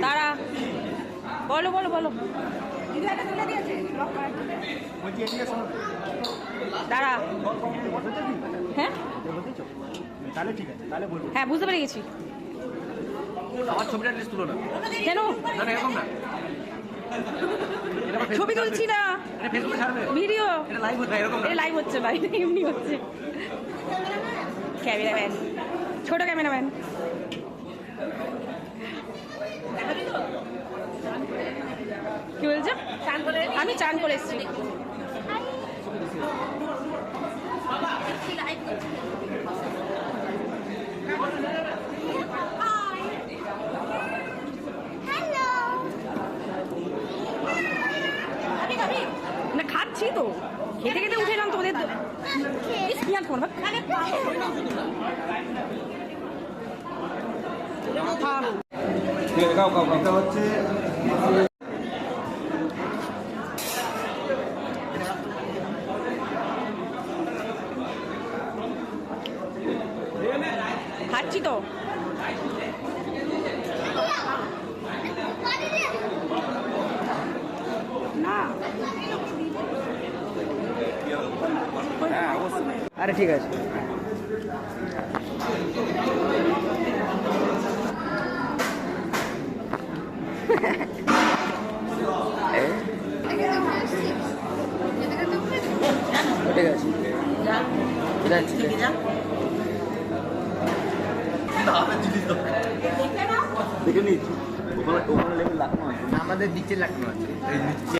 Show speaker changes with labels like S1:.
S1: দাঁড়া, বলো বলো বলো। দাঁড়া। হ্যাঁ
S2: তাহলে ঠিক আছে, তাহলে বলবো।
S1: হ্যাঁ বুঝতে পেরে গেছি।
S2: আমার ছবিটা লিস্ট তুলো না।
S1: কেন?
S2: না এরকম না,
S1: ছবি তুলছি না,
S2: এটা ফেসবুকে ছাড়বে,
S1: ভিডিও।
S2: এটা লাইভ হচ্ছে, এরকম না।
S1: এটা লাইভ হচ্ছে ভাই, এমনি হচ্ছে। ক্যামেরাম্যান, ছোট ক্যামেরাম্যান। কি বলছো? আমি চান করে এসেছি। না খাচ্ছি তো, খেতে খেতে উঠে এলাম তোদের। পেঁয়াজ খাবো না।
S2: এটা হচ্ছে
S1: খাচ্ছি তো। না
S2: আরে ঠিক আছে। ঠিক আছে, দেখে নিচ্ছি। ওখানে লেভেল লাগানো আছে, আমাদের নিচে লাগানো আছে।